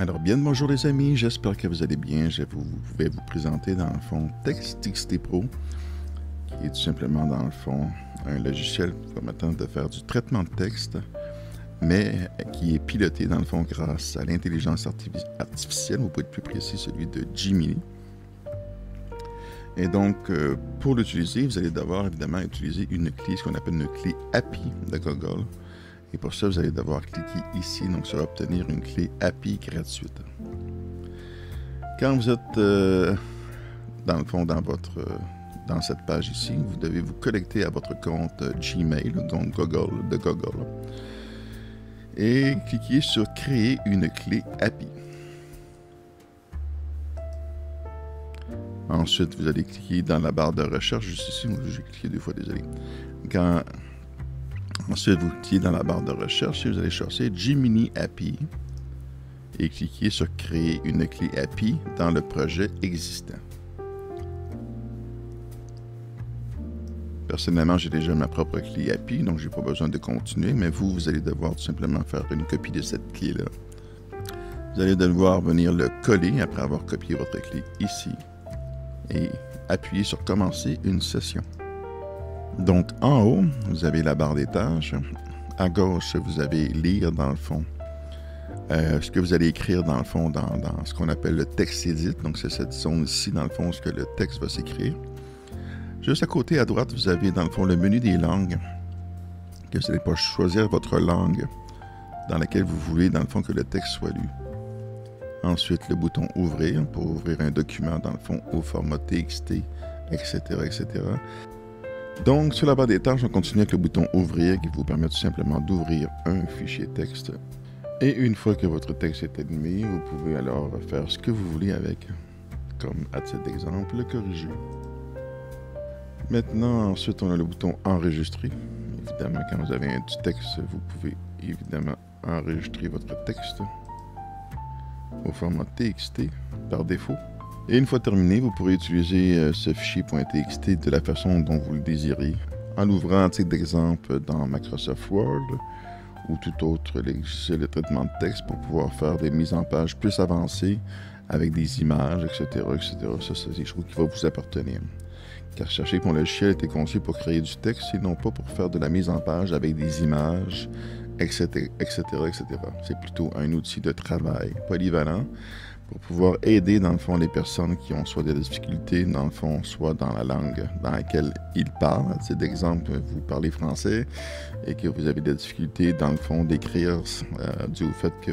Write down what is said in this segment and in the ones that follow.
Alors bien le bonjour les amis, j'espère que vous allez bien. Vous vais vous présenter dans le fond TextXT Pro, qui est tout simplement dans le fond un logiciel permettant de faire du traitement de texte, mais qui est piloté dans le fond grâce à l'intelligence artificielle, ou pour être plus précis, celui de Gemini. Et donc, pour l'utiliser, vous allez devoir évidemment utiliser une clé, ce qu'on appelle une clé API de Google. Et pour ça, vous allez devoir cliquer ici, donc sur obtenir une clé API gratuite. Quand vous êtes dans le fond dans cette page ici, vous devez vous connecter à votre compte Gmail, donc de Google, et cliquer sur créer une clé API. Ensuite, vous allez cliquer dans la barre de recherche, juste ici, j'ai cliqué 2 fois, désolé. Ensuite, vous cliquez dans la barre de recherche et vous allez chercher Gemini API et cliquez sur créer une clé API dans le projet existant. Personnellement, j'ai déjà ma propre clé API, donc je n'ai pas besoin de continuer, mais vous allez devoir tout simplement faire une copie de cette clé-là. Vous allez devoir venir le coller après avoir copié votre clé ici et appuyer sur commencer une session. Donc, en haut, vous avez la barre des tâches. À gauche, vous avez lire dans le fond. Ce que vous allez écrire dans le fond dans ce qu'on appelle le texte edit. Donc, c'est cette zone ici, dans le fond, où le texte va s'écrire. Juste à côté, à droite, vous avez dans le fond le menu des langues. Que vous allez pas choisir votre langue dans laquelle vous voulez, dans le fond, que le texte soit lu. Ensuite, le bouton ouvrir pour ouvrir un document, dans le fond, au format TXT, etc., etc. Donc, sur la barre des tâches, on continue avec le bouton « Ouvrir » qui vous permet tout simplement d'ouvrir un fichier texte. Et une fois que votre texte est admis, vous pouvez alors faire ce que vous voulez avec, comme à titre d'exemple, le corriger. Maintenant, ensuite, on a le bouton « Enregistrer ». Évidemment, quand vous avez du texte, vous pouvez évidemment enregistrer votre texte au format TXT par défaut. Et une fois terminé, vous pourrez utiliser ce fichier .txt de la façon dont vous le désirez, en l'ouvrant à titre d'exemple dans Microsoft Word ou tout autre logiciel de traitement de texte pour pouvoir faire des mises en page plus avancées avec des images, etc. etc. Ça, c'est des choses qui vont vous appartenir. Car sachez que mon logiciel a été conçu pour créer du texte et non pas pour faire de la mise en page avec des images, etc. etc., etc. C'est plutôt un outil de travail polyvalent pour pouvoir aider, dans le fond, les personnes qui ont soit des difficultés, dans le fond, soit dans la langue dans laquelle ils parlent. C'est d'exemple, vous parlez français et que vous avez des difficultés, dans le fond, d'écrire dû au fait que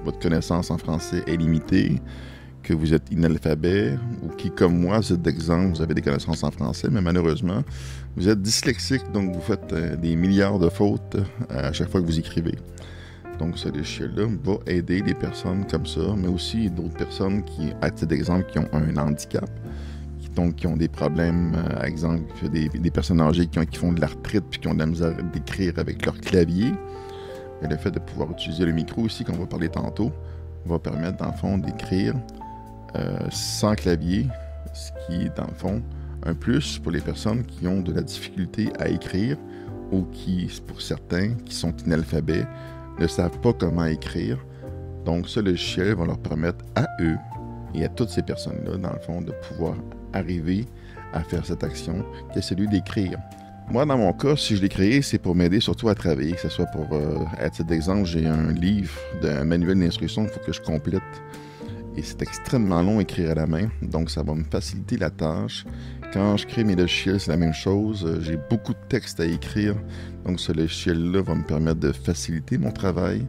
votre connaissance en français est limitée, que vous êtes inalphabet, ou qui, comme moi, c'est d'exemple, vous avez des connaissances en français, mais malheureusement, vous êtes dyslexique, donc vous faites des milliards de fautes à chaque fois que vous écrivez. Donc, ce logiciel-là va aider des personnes comme ça, mais aussi d'autres personnes qui, à titre d'exemple, qui ont un handicap, qui ont des problèmes, par exemple, des personnes âgées qui font de l'arthrite puis qui ont de la misère d'écrire avec leur clavier. Et le fait de pouvoir utiliser le micro aussi, qu'on va parler tantôt, va permettre, dans le fond, d'écrire sans clavier, ce qui est, dans le fond, un plus pour les personnes qui ont de la difficulté à écrire ou qui, pour certains, qui sont inalphabets, ne savent pas comment écrire. Donc, ce logiciel va leur permettre à eux et à toutes ces personnes-là, dans le fond, de pouvoir arriver à faire cette action qui est celui d'écrire. Moi, dans mon cas, si je l'ai créé, c'est pour m'aider surtout à travailler, que ce soit pour, à titre d'exemple, j'ai un livre d'un manuel d'instruction qu'il faut que je complète. Et c'est extrêmement long à écrire à la main, donc ça va me faciliter la tâche. Quand je crée mes logiciels, c'est la même chose. J'ai beaucoup de textes à écrire, donc ce logiciel-là va me permettre de faciliter mon travail.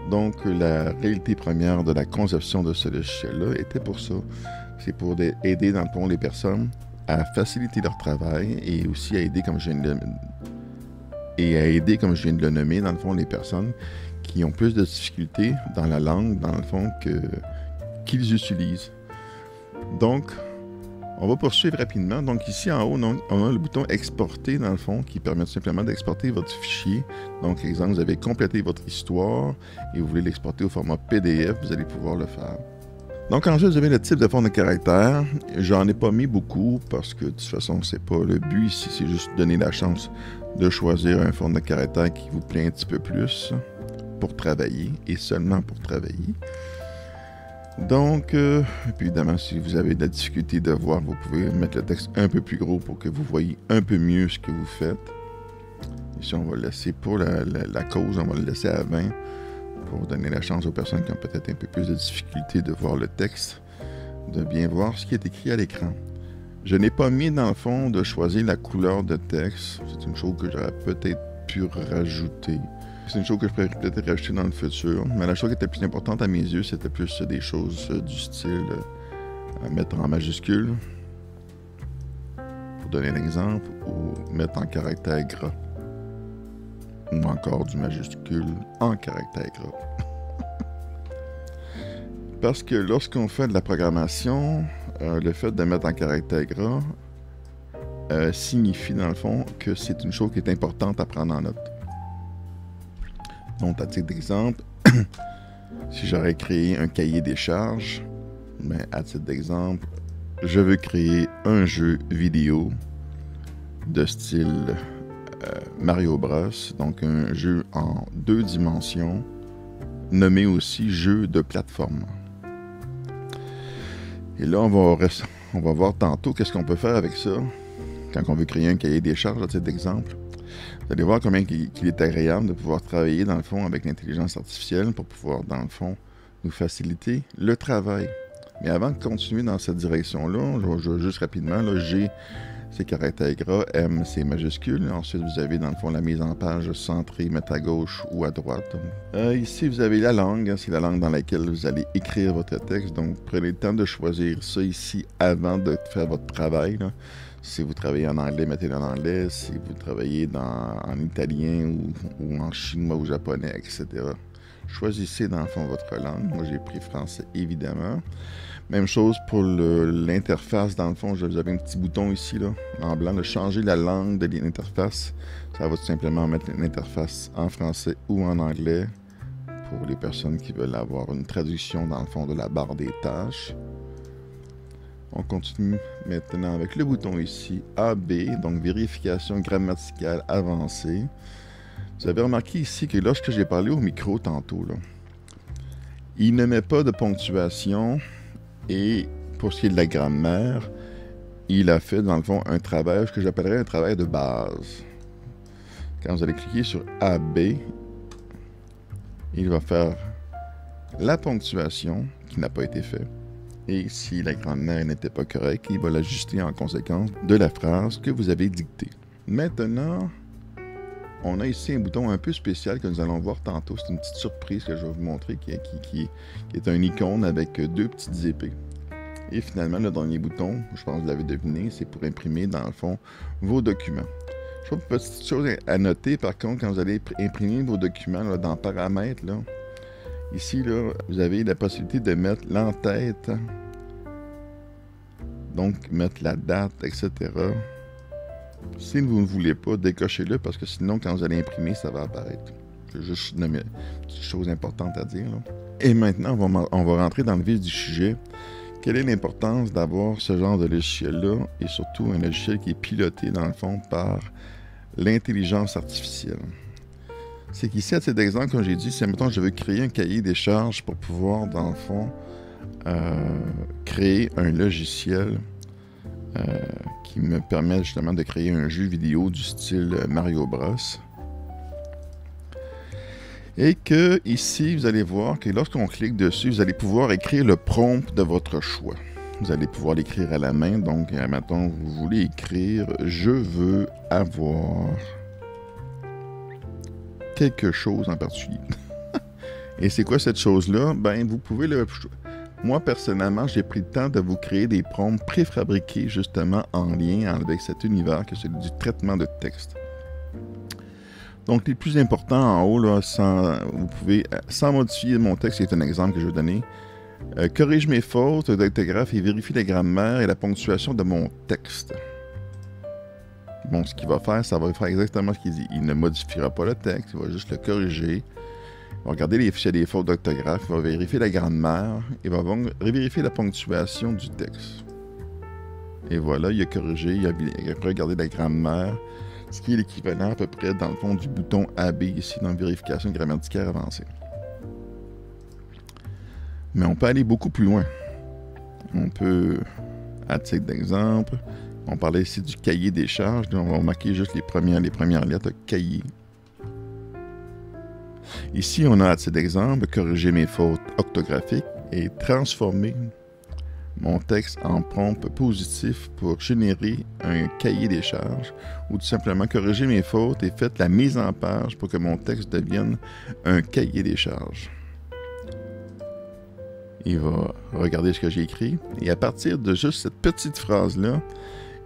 Donc, la réalité première de la conception de ce logiciel-là était pour ça. C'est pour aider, dans le fond, les personnes à faciliter leur travail et aussi à aider, comme je viens de le nommer, dans le fond, les personnes qui ont plus de difficultés dans la langue, dans le fond, qu'ils utilisent. Donc, on va poursuivre rapidement. Donc ici en haut, on a le bouton exporter dans le fond qui permet tout simplement d'exporter votre fichier. Donc exemple, vous avez complété votre histoire et vous voulez l'exporter au format PDF, vous allez pouvoir le faire. Donc ensuite, vous avez le type de fond de caractère. J'en ai pas mis beaucoup parce que de toute façon, c'est pas le but ici, c'est juste donner la chance de choisir un fond de caractère qui vous plaît un petit peu plus pour travailler et seulement pour travailler. Donc, puis évidemment, si vous avez de la difficulté de voir, vous pouvez mettre le texte un peu plus gros pour que vous voyez un peu mieux ce que vous faites. Ici, on va le laisser pour la cause, on va le laisser à 20 pour donner la chance aux personnes qui ont peut-être un peu plus de difficulté de voir le texte, de bien voir ce qui est écrit à l'écran. Je n'ai pas mis dans le fond de choisir la couleur de texte. C'est une chose que j'aurais peut-être pu rajouter. C'est une chose que je pourrais peut-être rajouter dans le futur. Mais la chose qui était plus importante à mes yeux, c'était plus des choses du style à mettre en majuscule, pour donner un exemple, ou mettre en caractère gras. Ou encore du majuscule en caractère gras. Parce que lorsqu'on fait de la programmation, le fait de mettre en caractère gras signifie dans le fond que c'est une chose qui est importante à prendre en note. Donc, à titre d'exemple, si j'aurais créé un cahier des charges, mais à titre d'exemple, je veux créer un jeu vidéo de style Mario Bros, donc un jeu en 2 dimensions, nommé aussi jeu de plateforme. Et là, on va voir tantôt qu'est-ce qu'on peut faire avec ça quand on veut créer un cahier des charges, à titre d'exemple. Vous allez voir combien qu'il est agréable de pouvoir travailler, dans le fond, avec l'intelligence artificielle pour pouvoir, dans le fond, nous faciliter le travail. Mais avant de continuer dans cette direction-là, je vais juste rapidement, là, G, c'est caractère gras, M, c'est majuscule. Ensuite, vous avez, dans le fond, la mise en page centrée, mettre à gauche ou à droite. Ici, vous avez la langue. C'est la langue dans laquelle vous allez écrire votre texte. Donc, prenez le temps de choisir ça ici avant de faire votre travail, là. Si vous travaillez en anglais, mettez-le en anglais. Si vous travaillez en italien ou en chinois ou japonais, etc. Choisissez dans le fond votre langue. Moi, j'ai pris français, évidemment. Même chose pour l'interface. Dans le fond, vous avez un petit bouton ici, là, en blanc, de changer la langue de l'interface. Ça va tout simplement mettre l'interface en français ou en anglais pour les personnes qui veulent avoir une traduction, dans le fond, de la barre des tâches. On continue maintenant avec le bouton ici, AB, donc vérification grammaticale avancée. Vous avez remarqué ici que lorsque j'ai parlé au micro tantôt, là, il ne met pas de ponctuation et pour ce qui est de la grammaire, il a fait dans le fond un travail, ce que j'appellerais un travail de base. Quand vous allez cliquer sur AB, il va faire la ponctuation qui n'a pas été faite. Et si la grammaire n'était pas correcte, il va l'ajuster en conséquence de la phrase que vous avez dictée. Maintenant, on a ici un bouton un peu spécial que nous allons voir tantôt. C'est une petite surprise que je vais vous montrer qui est un icône avec 2 petites épées. Et finalement, le dernier bouton, je pense que vous l'avez deviné, c'est pour imprimer dans le fond vos documents. Je trouve une petite chose à noter par contre quand vous allez imprimer vos documents là, dans Paramètres, là, ici, là, vous avez la possibilité de mettre l'entête, donc mettre la date, etc. Si vous ne voulez pas, décochez-le parce que sinon, quand vous allez imprimer, ça va apparaître. C'est juste une petite chose importante à dire, là. Et maintenant, on va rentrer dans le vif du sujet. Quelle est l'importance d'avoir ce genre de logiciel-là et surtout un logiciel qui est piloté, dans le fond, par l'intelligence artificielle? C'est qu'ici, à cet exemple, comme j'ai dit, si, mettons, je veux créer un cahier des charges pour pouvoir, dans le fond, créer un logiciel qui me permet justement de créer un jeu vidéo du style Mario Bros. Et que ici, vous allez voir que lorsqu'on clique dessus, vous allez pouvoir écrire le prompt de votre choix. Vous allez pouvoir l'écrire à la main. Donc, mettons, vous voulez écrire « Je veux avoir quelque chose en particulier. » Et c'est quoi cette chose-là? Ben, vous pouvez le... Moi, personnellement, j'ai pris le temps de vous créer des prompts préfabriqués, justement, en lien avec cet univers que c'est du traitement de texte. Donc, les plus importants en haut, là, vous pouvez, sans modifier mon texte, c'est un exemple que je vais donner, corrige mes fautes d'orthographe et vérifie la grammaire et la ponctuation de mon texte. Bon, ce qu'il va faire, ça va faire exactement ce qu'il dit. Il ne modifiera pas le texte, il va juste le corriger. Il va regarder s'il y a des fautes d'orthographe, il va vérifier la grammaire, il va vérifier la ponctuation du texte. Et voilà, il a corrigé, il a regardé la grammaire, ce qui est l'équivalent à peu près dans le fond du bouton AB ici dans vérification grammaticale avancée. Mais on peut aller beaucoup plus loin. On peut, à titre d'exemple, on parlait ici du cahier des charges. Donc on va marquer juste les premières lettres, cahier. Ici, on a, à titre d'exemple, corriger mes fautes orthographiques et transformer mon texte en prompt positif pour générer un cahier des charges, ou tout simplement corriger mes fautes et faites la mise en page pour que mon texte devienne un cahier des charges. Il va regarder ce que j'ai écrit et à partir de juste cette petite phrase-là,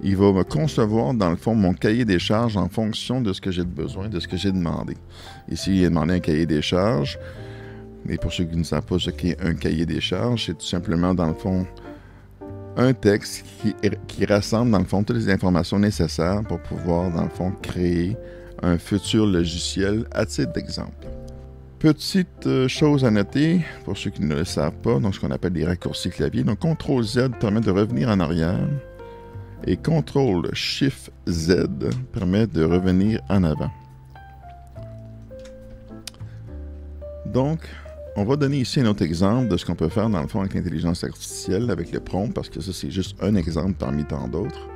il va me concevoir, dans le fond, mon cahier des charges en fonction de ce que j'ai besoin, de ce que j'ai demandé. Ici, il a demandé un cahier des charges. Et pour ceux qui ne savent pas ce qu'est un cahier des charges, c'est tout simplement, dans le fond, un texte qui rassemble, dans le fond, toutes les informations nécessaires pour pouvoir, dans le fond, créer un futur logiciel à titre d'exemple. Petite chose à noter, pour ceux qui ne le savent pas, donc ce qu'on appelle des raccourcis clavier. Donc, CTRL-Z permet de revenir en arrière. Et CTRL-SHIFT-Z permet de revenir en avant. Donc, on va donner ici un autre exemple de ce qu'on peut faire dans le fond avec l'intelligence artificielle, avec le prompt, parce que ça, c'est juste un exemple parmi tant d'autres.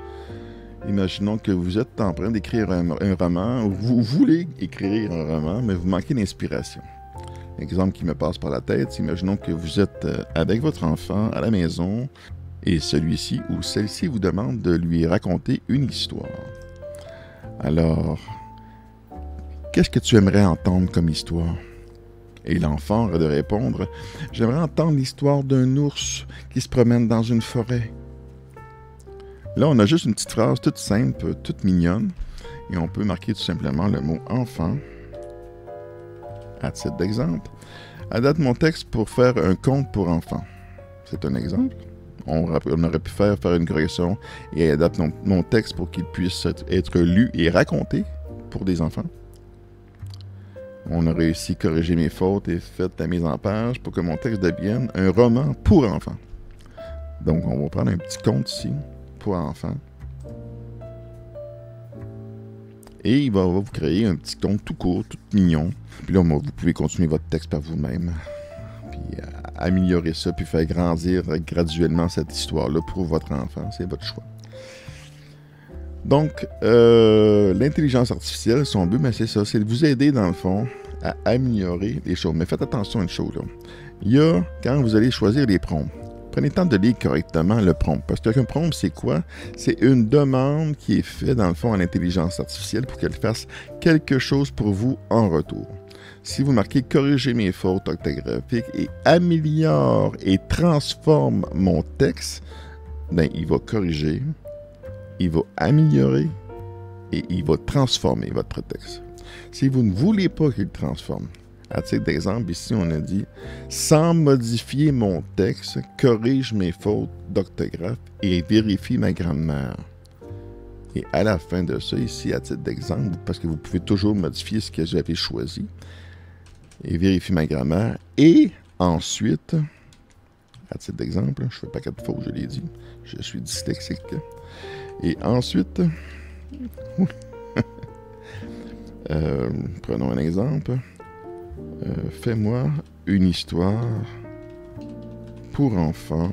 Imaginons que vous êtes en train d'écrire un roman, ou vous voulez écrire un roman, mais vous manquez d'inspiration. L'exemple qui me passe par la tête, imaginons que vous êtes avec votre enfant à la maison, et celui-ci ou celle-ci vous demande de lui raconter une histoire. Alors, qu'est-ce que tu aimerais entendre comme histoire? Et l'enfant aurait de répondre, « J'aimerais entendre l'histoire d'un ours qui se promène dans une forêt. » Là, on a juste une petite phrase toute simple, toute mignonne, et on peut marquer tout simplement le mot « enfant » à titre d'exemple. Adapte mon texte pour faire un conte pour enfants. C'est un exemple. On aurait pu faire une correction et adapte mon texte pour qu'il puisse être lu et raconté pour des enfants. On a réussi à corriger mes fautes et fait la mise en page pour que mon texte devienne un roman pour enfants. Donc, on va prendre un petit conte ici pour enfants. Et il va vous créer un petit conte tout court, tout mignon. Puis là, vous pouvez continuer votre texte par vous-même. Puis améliorer ça, puis faire grandir graduellement cette histoire-là pour votre enfant. C'est votre choix. Donc, l'intelligence artificielle, son but, c'est ça, c'est de vous aider, dans le fond, à améliorer les choses. Mais faites attention à une chose, là. Il y a, quand vous allez choisir les prompts, prenez le temps de lire correctement le prompt. Parce qu'un prompt, c'est quoi? C'est une demande qui est faite, dans le fond, à l'intelligence artificielle pour qu'elle fasse quelque chose pour vous en retour. Si vous marquez « Corriger mes fautes orthographiques et améliore et transforme mon texte », ben, il va corriger, il va améliorer et il va transformer votre texte. Si vous ne voulez pas qu'il transforme, à titre d'exemple, ici on a dit « Sans modifier mon texte, corrige mes fautes d'orthographe et vérifie ma grammaire ». Et à la fin de ça, ici, à titre d'exemple, parce que vous pouvez toujours modifier ce que vous avez choisi, et vérifie ma grammaire. Et ensuite, à titre d'exemple, je fais pas 4 fautes, je l'ai dit, je suis dyslexique. Et ensuite, prenons un exemple. Fais-moi une histoire pour enfants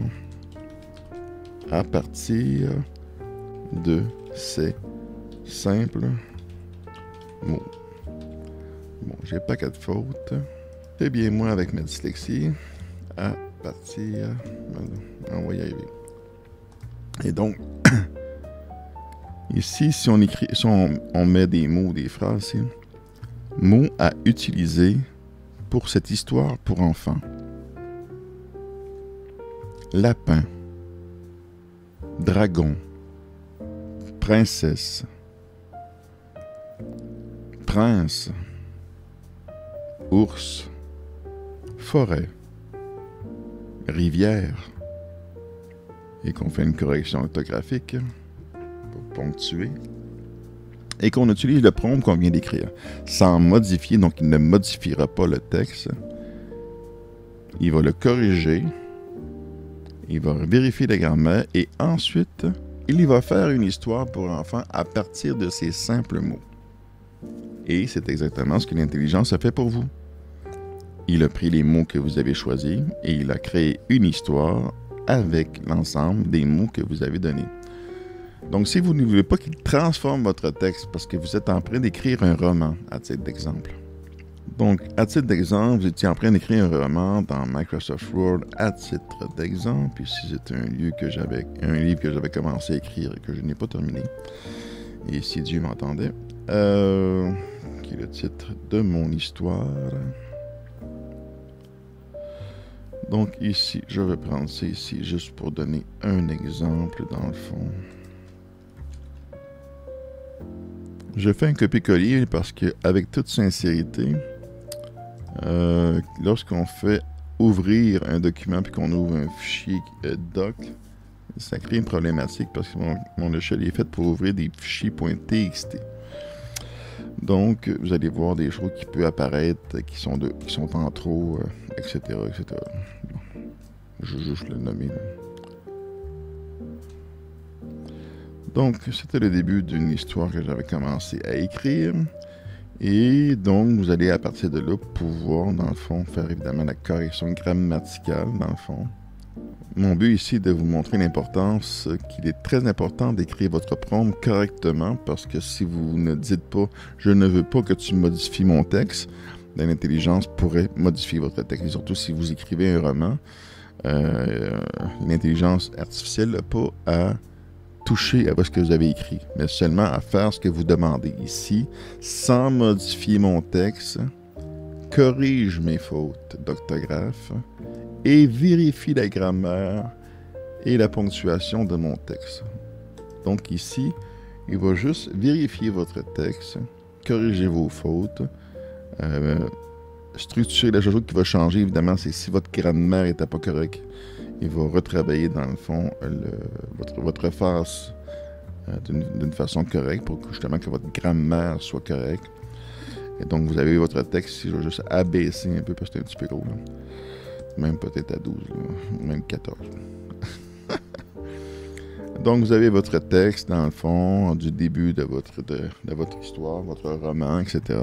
à partir de ces simples mots. Bon, j'ai pas 4 fautes. Fais bien moi avec ma dyslexie à partir... On va y arriver. Et donc, ici, si on écrit, si on met des mots, des phrases, ici, mots à utiliser pour cette histoire pour enfants. Lapin, dragon, princesse, prince, ours, forêt, rivière, et qu'on fait une correction orthographique pour ponctuer, et qu'on utilise le prompt qu'on vient d'écrire, sans modifier, donc il ne modifiera pas le texte, il va le corriger, il va vérifier la grammaire, et ensuite, il va faire une histoire pour enfants à partir de ces simples mots. Et c'est exactement ce que l'intelligence a fait pour vous. il a pris les mots que vous avez choisis et il a créé une histoire avec l'ensemble des mots que vous avez donnés. Donc, si vous ne voulez pas qu'il transforme votre texte parce que vous êtes en train d'écrire un roman, à titre d'exemple. Donc, à titre d'exemple, vous étiez en train d'écrire un roman dans Microsoft Word à titre d'exemple. Ici, c'est un livre que j'avais commencé à écrire et que je n'ai pas terminé. Et si Dieu m'entendait, qui est le titre de mon histoire. Donc ici, je vais prendre ça ici juste pour donner un exemple dans le fond. Je fais un copier-coller parce que, avec toute sincérité, lorsqu'on fait ouvrir un document puis qu'on ouvre un fichier doc, ça crée une problématique parce que mon échelle est faite pour ouvrir des fichiers .txt. Donc, vous allez voir des choses qui peuvent apparaître, qui sont en trop, etc., etc. Bon, je vais juste le nommer. Là. Donc, c'était le début d'une histoire que j'avais commencé à écrire. Et donc, vous allez à partir de là pouvoir, dans le fond, faire évidemment la correction grammaticale, dans le fond. Mon but ici est de vous montrer l'importance qu'il est très important d'écrire votre prompt correctement parce que si vous ne dites pas « je ne veux pas que tu modifies mon texte », l'intelligence pourrait modifier votre texte. Et surtout si vous écrivez un roman, l'intelligence artificielle n'a pas à toucher à ce que vous avez écrit, mais seulement à faire ce que vous demandez. Ici, sans modifier mon texte, corrige mes fautes d'orthographe et vérifie la grammaire et la ponctuation de mon texte. Donc ici, il va juste vérifier votre texte, corriger vos fautes, structurer. La chose qui va changer, évidemment, c'est si votre grammaire n'était pas correcte. Il va retravailler, dans le fond, votre phrase d'une façon correcte pour justement que votre grammaire soit correcte. Et donc, vous avez votre texte, si je vais juste abaisser un peu parce que c'est un petit peu gros. Là. Même peut-être à 12, là, même 14. Donc, vous avez votre texte, dans le fond, du début de votre histoire, votre roman, etc.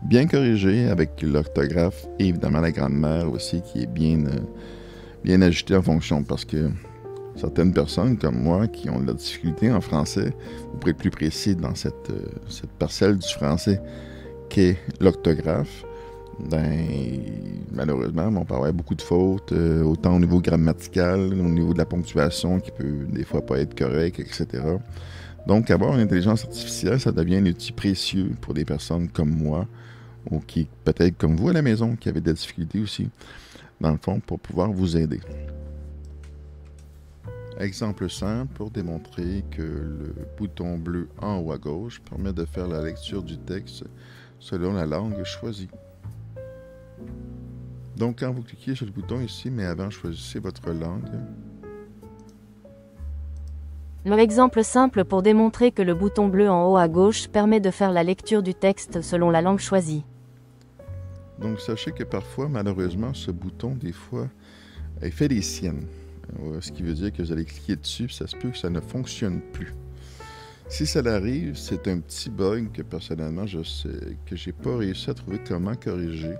Bien corrigé avec l'orthographe et évidemment la grammaire aussi qui est bien ajustée en fonction parce que certaines personnes comme moi qui ont de la difficulté en français, pour être plus précis dans cette parcelle du français qu'est l'orthographe, malheureusement, on peut avoir beaucoup de fautes, autant au niveau grammatical, au niveau de la ponctuation qui peut des fois pas être correcte, etc. Donc, avoir une intelligence artificielle, ça devient un outil précieux pour des personnes comme moi, ou qui, peut-être comme vous à la maison, qui avez des difficultés aussi, dans le fond, pour pouvoir vous aider. Exemple simple pour démontrer que le bouton bleu en haut à gauche permet de faire la lecture du texte selon la langue choisie. Donc, quand vous cliquez sur le bouton ici, mais avant, choisissez votre langue. L'exemple simple pour démontrer que le bouton bleu en haut à gauche permet de faire la lecture du texte selon la langue choisie. Donc, sachez que parfois, malheureusement, ce bouton, des fois, il fait des siennes. Ce qui veut dire que vous allez cliquer dessus, ça se peut que ça ne fonctionne plus. Si ça arrive, c'est un petit bug que personnellement, je n'ai pas réussi à trouver comment corriger.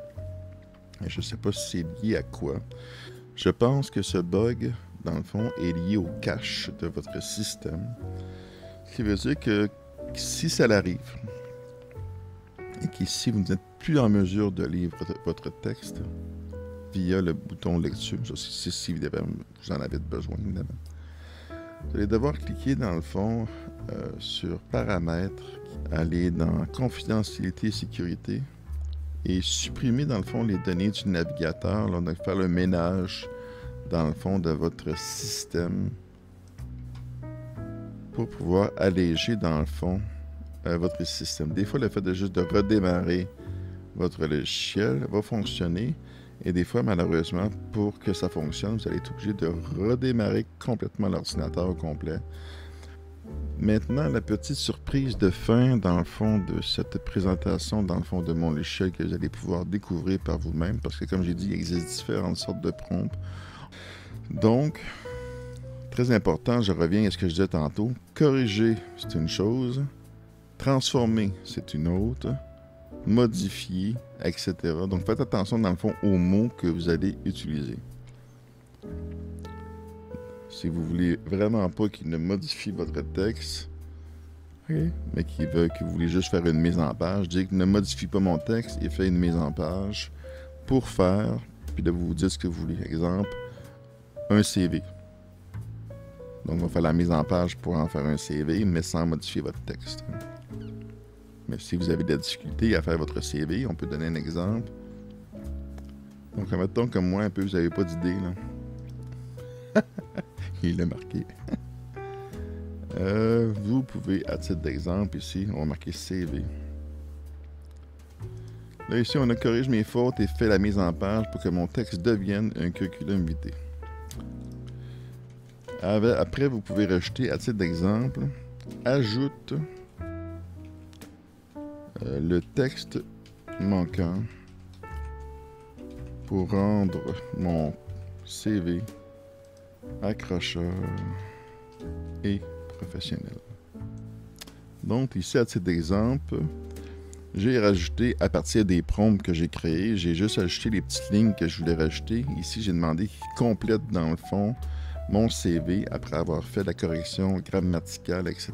Et je ne sais pas si c'est lié à quoi. Je pense que ce bug, dans le fond, est lié au cache de votre système. Ce qui veut dire que si ça arrive, et qu'ici vous n'êtes plus en mesure de lire votre texte via le bouton lecture, si évidemment vous en avez besoin, évidemment, vous allez devoir cliquer dans le fond sur paramètres, aller dans confidentialité et sécurité et supprimer dans le fond les données du navigateur, là, donc faire le ménage dans le fond de votre système pour pouvoir alléger dans le fond votre système. Des fois, le fait de juste de redémarrer votre logiciel va fonctionner et des fois, malheureusement, pour que ça fonctionne, vous allez être obligé de redémarrer complètement l'ordinateur au complet. Maintenant, la petite surprise de fin, dans le fond, de cette présentation, dans le fond, de mon logiciel que vous allez pouvoir découvrir par vous-même, parce que, comme j'ai dit, il existe différentes sortes de prompts. Donc, très important, je reviens à ce que je disais tantôt. Corriger, c'est une chose. Transformer, c'est une autre. modifier, etc. Donc faites attention dans le fond aux mots que vous allez utiliser. Si vous voulez vraiment pas qu'il ne modifie votre texte, mais que vous voulez juste faire une mise en page, dites ne modifie pas mon texte et fais une mise en page pour faire, puis là vous dites ce que vous voulez. Exemple, un CV. Donc, on va faire la mise en page pour en faire un CV, mais sans modifier votre texte. Mais si vous avez de la difficulté à faire votre CV, on peut donner un exemple. Donc, mettons comme moi, un peu, vous n'avez pas d'idée, là. Il l'a marqué. Vous pouvez, à titre d'exemple, ici, on va marquer CV. Là, ici, on a corrige mes fautes et fait la mise en page pour que mon texte devienne un curriculum vitae. Après, vous pouvez rajouter, à titre d'exemple, ajoute le texte manquant pour rendre mon CV accrocheur et professionnel. Donc, ici, à titre d'exemple, j'ai rajouté, à partir des prompts que j'ai créés, j'ai juste ajouté les petites lignes que je voulais rajouter. Ici, j'ai demandé qu'il complète, dans le fond, mon CV après avoir fait la correction grammaticale, etc.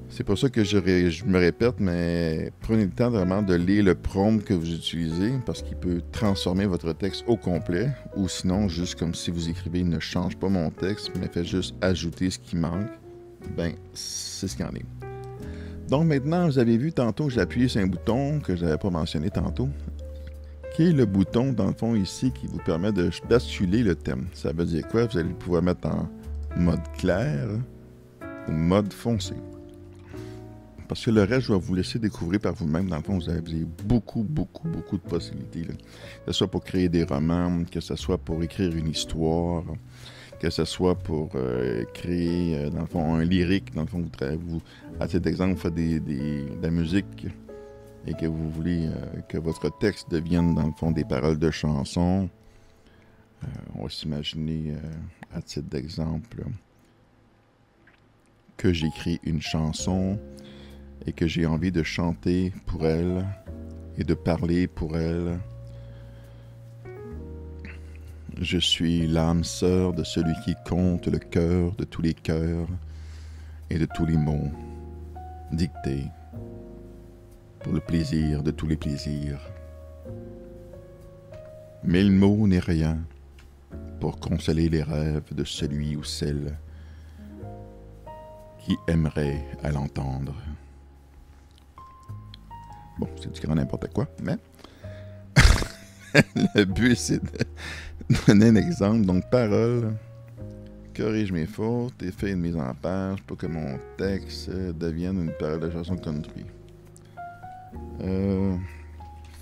C'est pour ça que je me répète, mais prenez le temps vraiment de lire le prompt que vous utilisez parce qu'il peut transformer votre texte au complet ou sinon, juste comme si vous écrivez « ne change pas mon texte », mais faites juste ajouter ce qui manque. Ben, c'est ce qu'il y en est. Donc maintenant, vous avez vu tantôt que j'ai appuyé sur un bouton que je n'avais pas mentionné tantôt, qui est le bouton, dans le fond, ici, qui vous permet de basculer le thème. Ça veut dire quoi? Vous allez pouvoir mettre en mode clair ou mode foncé. Parce que le reste, je vais vous laisser découvrir par vous-même. Dans le fond, vous avez beaucoup de possibilités. Là. Que ce soit pour créer des romans, que ce soit pour écrire une histoire, que ce soit pour créer, dans le fond, un lyrique. Dans le fond, vous à titre d'exemple, vous faites de la musique et que vous voulez que votre texte devienne, dans le fond, des paroles de chansons. On va s'imaginer, à titre d'exemple, que j'écris une chanson et que j'ai envie de chanter pour elle et de parler pour elle. Je suis l'âme sœur de celui qui compte le cœur de tous les cœurs et de tous les mots dictés pour le plaisir de tous les plaisirs. Mais le mot n'est rien pour consoler les rêves de celui ou celle qui aimerait à l'entendre. Bon, c'est du grand n'importe quoi, mais le but, c'est de donner un exemple. Donc, parole, corrige mes fautes et fais une mise en page pour que mon texte devienne une parole de chanson country.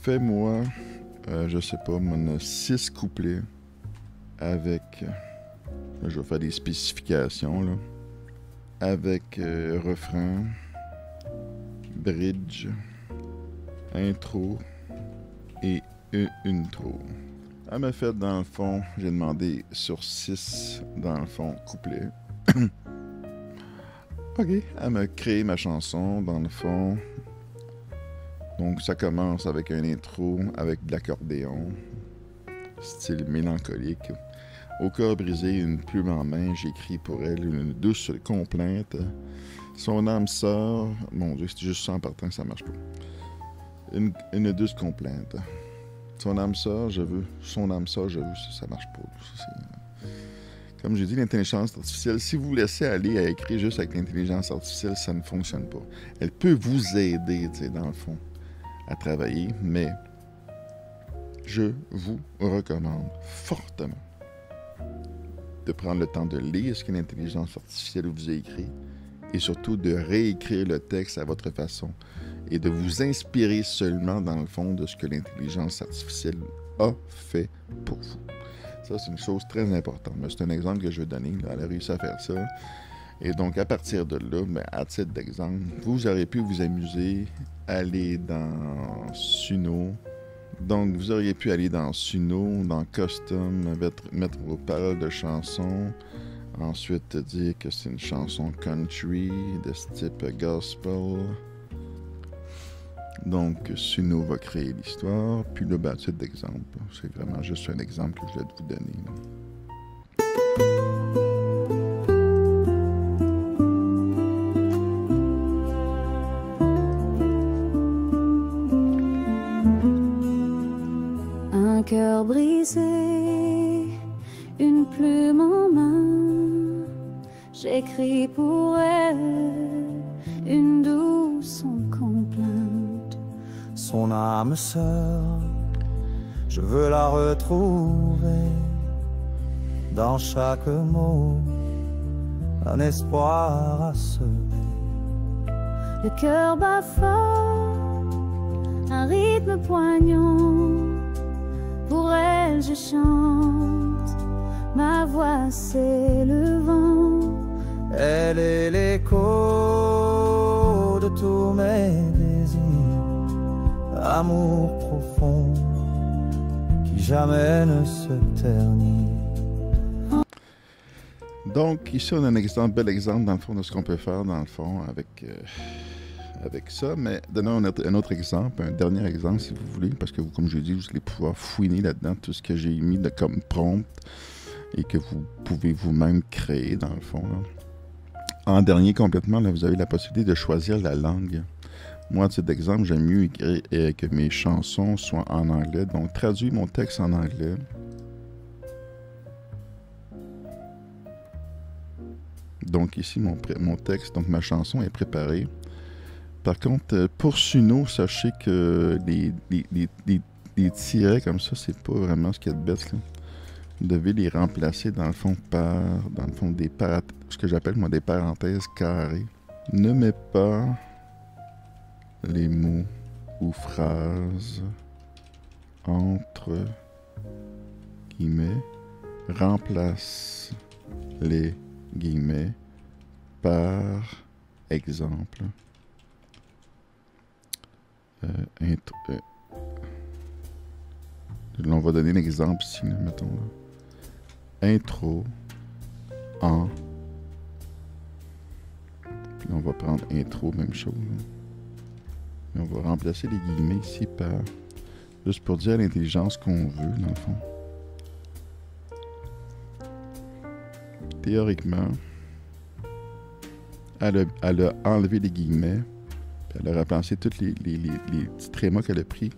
Fais-moi, je sais pas, 6 couplets avec, je vais faire des spécifications, là, avec refrain, bridge, intro et intro. Elle m'a fait, dans le fond, j'ai demandé sur 6, dans le fond, couplets. OK, elle m'a créé ma chanson, dans le fond. Donc, ça commence avec un intro, avec de l'accordéon, style mélancolique. Au cœur brisé, une plume en main, j'écris pour elle une douce complainte. Son âme sœur, mon Dieu, c'est juste ça en partant que ça marche pas. Une douce complainte. Son âme sœur, je veux. Son âme sœur, je veux. Ça marche pas. Comme j'ai dit, l'intelligence artificielle, si vous vous laissez aller à écrire juste avec l'intelligence artificielle, ça ne fonctionne pas. Elle peut vous aider, tu sais, dans le fond, à travailler, mais je vous recommande fortement de prendre le temps de lire ce que l'intelligence artificielle vous a écrit et surtout de réécrire le texte à votre façon et de vous inspirer seulement, dans le fond, de ce que l'intelligence artificielle a fait pour vous. Ça, c'est une chose très importante. Mais c'est un exemple que je vais donner. Là, elle a réussi à faire ça. Et donc, à partir de là, ben, à titre d'exemple, vous aurez pu vous amuser, aller dans Suno. Donc, vous auriez pu aller dans Suno, dans Custom, mettre vos paroles de chansons. Ensuite, dire que c'est une chanson country de ce type gospel. Donc, Suno va créer l'histoire, puis le bâti d'exemple. C'est vraiment juste un exemple que je voulais vous donner. Un cœur brisé, une plume en main, j'écris pour elle une douce complainte. Son âme sœur, je veux la retrouver. Dans chaque mot, un espoir à semer. Le cœur bat fort, un rythme poignant. Pour elle je chante, ma voix c'est le vent. Elle est l'écho de tous mes désirs. Amour profond qui jamais ne se ternit. Donc, ici, on a un exemple, bel exemple, dans le fond, de ce qu'on peut faire, dans le fond, avec ça. Mais donnons un autre exemple, un dernier exemple, si vous voulez, parce que, comme je l'ai dit, vous allez pouvoir fouiner là-dedans tout ce que j'ai mis comme prompt et que vous pouvez vous-même créer, dans le fond. Là. En dernier, complètement, là, vous avez la possibilité de choisir la langue. Moi, à titre d'exemple, j'aime mieux que mes chansons soient en anglais. Donc, traduis mon texte en anglais. Donc ici, mon texte, donc ma chanson est préparée. Par contre, pour Suno, sachez que les tirets comme ça, c'est pas vraiment ce qu'il y a de bête. Là. Vous devez les remplacer dans le fond par, ce que j'appelle moi des parenthèses carrées. Ne mets pas les mots ou phrases entre guillemets. Remplace les guillemets par exemple. On va donner l'exemple ici, là, mettons là. Intro en. Puis là, on va prendre intro, même chose. Là. Et on va remplacer les guillemets ici par. Juste pour dire à l'intelligence qu'on veut, dans le fond. Théoriquement, elle a enlevé les guillemets, puis elle a remplacé tous les petits trémas qu'elle a pris,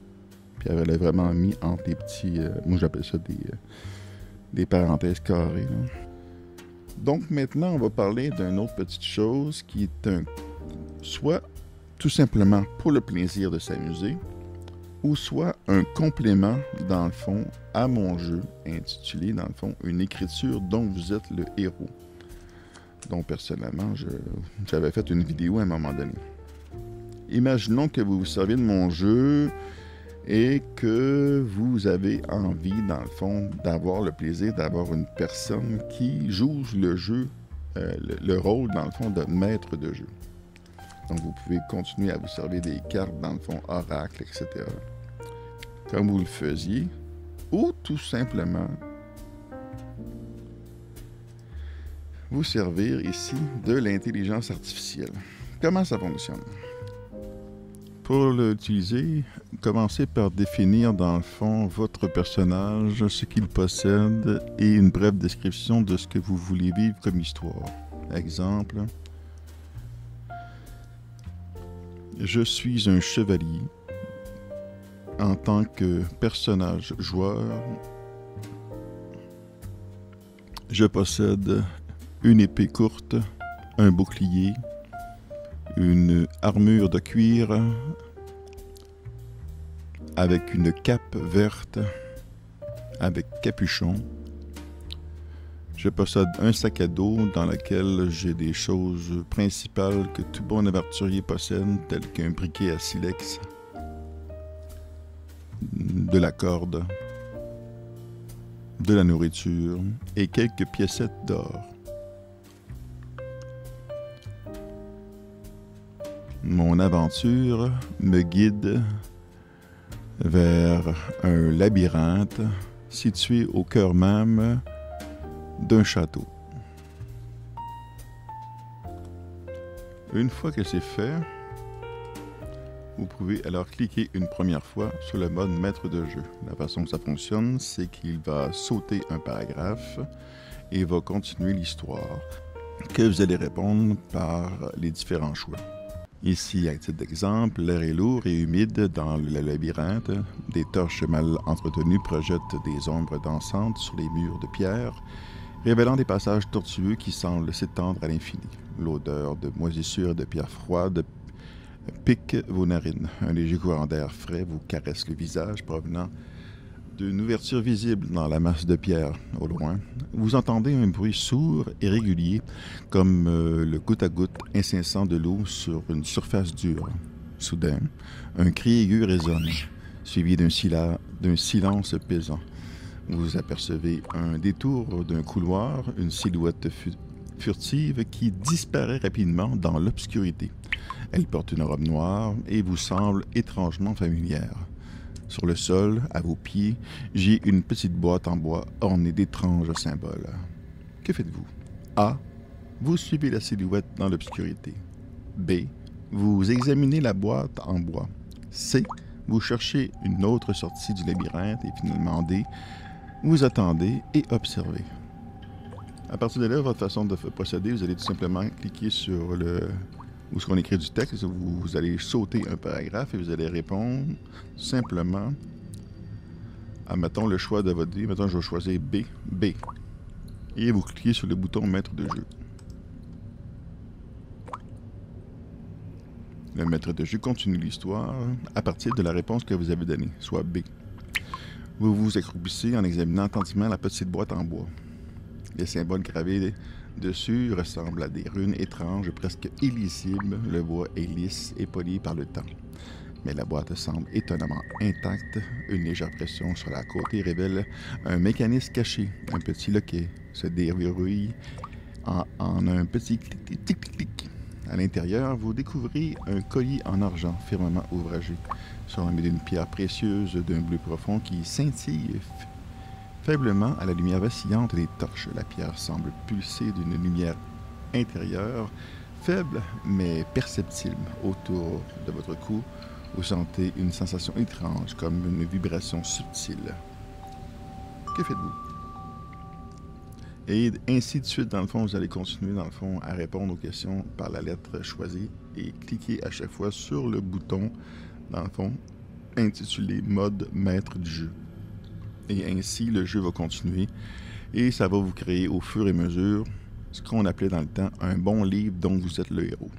puis elle a vraiment mis entre les petits, moi j'appelle ça des parenthèses carrées. Là. Donc maintenant, on va parler d'une autre petite chose qui est soit tout simplement pour le plaisir de s'amuser, ou soit un complément, dans le fond, à mon jeu, intitulé, dans le fond, une écriture dont vous êtes le héros. Donc, personnellement, j'avais fait une vidéo à un moment donné. Imaginons que vous vous servez de mon jeu et que vous avez envie, dans le fond, d'avoir le plaisir d'avoir une personne qui joue le jeu, le rôle, dans le fond, de maître de jeu. Donc, vous pouvez continuer à vous servir des cartes, dans le fond, oracle, etc. Comme vous le faisiez, ou tout simplement vous servir ici de l'intelligence artificielle. Comment ça fonctionne? Pour l'utiliser, commencez par définir dans le fond votre personnage, ce qu'il possède et une brève description de ce que vous voulez vivre comme histoire. Exemple, je suis un chevalier. En tant que personnage joueur, je possède une épée courte, un bouclier, une armure de cuir avec une cape verte avec capuchon. Je possède un sac à dos dans lequel j'ai des choses principales que tout bon aventurier possède, telles qu'un briquet à silex, de la corde, de la nourriture et quelques piécettes d'or. Mon aventure me guide vers un labyrinthe situé au cœur même d'un château. Une fois que c'est fait, Vous pouvez alors cliquer une première fois sur le mode maître de jeu. La façon que ça fonctionne, c'est qu'il va sauter un paragraphe et va continuer l'histoire que vous allez répondre par les différents choix. Ici, à titre d'exemple, l'air est lourd et humide dans le labyrinthe. Des torches mal entretenues projettent des ombres dansantes sur les murs de pierre, révélant des passages tortueux qui semblent s'étendre à l'infini. L'odeur de moisissure et de pierre froide pique vos narines. Un léger courant d'air frais vous caresse le visage provenant d'une ouverture visible dans la masse de pierre au loin. Vous entendez un bruit sourd et régulier, comme le goutte à goutte incessant de l'eau sur une surface dure. Soudain, un cri aigu résonne, suivi d'un silence pesant. Vous apercevez un détour d'un couloir, une silhouette furtive qui disparaît rapidement dans l'obscurité. Elle porte une robe noire et vous semble étrangement familière. Sur le sol, à vos pieds, j'ai une petite boîte en bois ornée d'étranges symboles. Que faites-vous? A. Vous suivez la silhouette dans l'obscurité. B. Vous examinez la boîte en bois. C. Vous cherchez une autre sortie du labyrinthe. Et finalement D. Vous attendez et observez. À partir de là, votre façon de procéder, vous allez tout simplement cliquer sur où est-ce qu'on écrit du texte, vous allez sauter un paragraphe et vous allez répondre simplement à, mettons, le choix de votre vie. Mettons, je vais choisir B. B. Et vous cliquez sur le bouton maître de jeu. Le maître de jeu continue l'histoire à partir de la réponse que vous avez donnée, soit B. Vous vous accroupissez en examinant attentivement la petite boîte en bois. Les symboles gravés dessus ressemblent à des runes étranges, presque illisibles. Le bois est lisse et poli par le temps. Mais la boîte semble étonnamment intacte. Une légère pression sur la côté révèle un mécanisme caché. Un petit loquet se déverrouille en un petit clic-clic-clic. À l'intérieur, vous découvrez un collier en argent fermement ouvragé, surnommé d'une pierre précieuse d'un bleu profond qui scintille faiblement à la lumière vacillante des torches. La pierre semble pulser d'une lumière intérieure, faible mais perceptible. Autour de votre cou, vous sentez une sensation étrange, comme une vibration subtile. Que faites-vous? Et ainsi de suite, dans le fond, vous allez continuer, dans le fond, à répondre aux questions par la lettre choisie et cliquer à chaque fois sur le bouton, dans le fond, intitulé « Mode maître du jeu ». Et ainsi, le jeu va continuer et ça va vous créer au fur et à mesure ce qu'on appelait dans le temps un bon livre dont vous êtes le héros.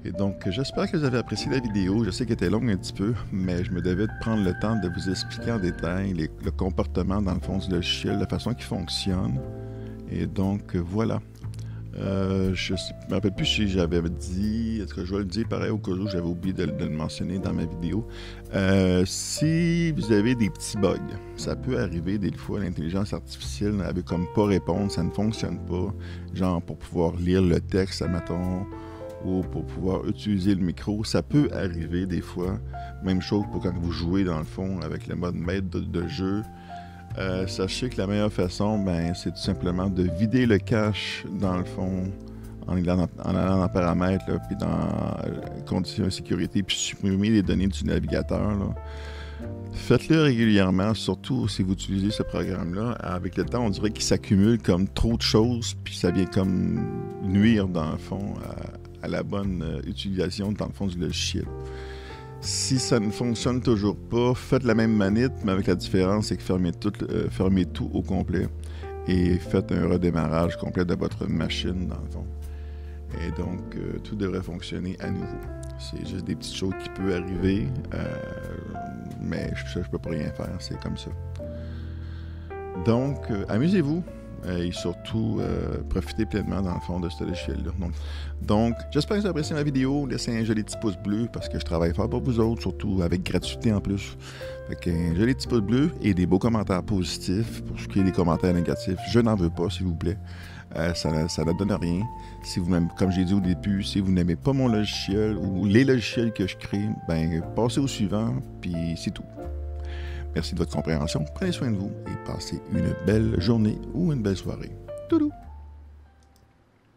Et donc, j'espère que vous avez apprécié la vidéo. Je sais qu'elle était longue un petit peu, mais je me devais de prendre le temps de vous expliquer en détail le comportement dans le fond du logiciel, la façon qu'il fonctionne. Et donc, voilà. Je ne me rappelle plus si j'avais dit, est-ce que je vais le dire pareil au cas où j'avais oublié de le mentionner dans ma vidéo. Si vous avez des petits bugs, ça peut arriver des fois, l'intelligence artificielle n'avait comme pas répondre, ça ne fonctionne pas, genre pour pouvoir lire le texte, admettons, ou pour pouvoir utiliser le micro, ça peut arriver des fois. Même chose pour quand vous jouez dans le fond avec le mode maître de jeu. Sachez que la meilleure façon, c'est tout simplement de vider le cache dans le fond en allant dans paramètres, là, puis dans conditions de sécurité, puis supprimer les données du navigateur. Là. Faites-le régulièrement, surtout si vous utilisez ce programme-là. Avec le temps, on dirait qu'il s'accumule comme trop de choses, puis ça vient comme nuire dans le fond à la bonne utilisation dans le fond du logiciel. Si ça ne fonctionne toujours pas, faites la même manip, mais avec la différence, c'est que fermez tout au complet et faites un redémarrage complet de votre machine, dans le fond. Et donc, tout devrait fonctionner à nouveau. C'est juste des petites choses qui peuvent arriver, mais je ne peux pas rien faire, c'est comme ça. Donc, amusez-vous. Et surtout, profitez pleinement dans le fond de ce logiciel-là. Donc, j'espère que vous avez apprécié ma vidéo. Laissez un joli petit pouce bleu parce que je travaille fort pour vous autres, surtout avec gratuité en plus. Fait qu'un joli petit pouce bleu et des beaux commentaires positifs. Pour ce qui est des commentaires négatifs, je n'en veux pas, s'il vous plaît. Ça ne donne rien. Si vous même, comme j'ai dit au début, si vous n'aimez pas mon logiciel ou les logiciels que je crée, passez au suivant, puis c'est tout. Merci de votre compréhension. Prenez soin de vous et passez une belle journée ou une belle soirée. Toudou!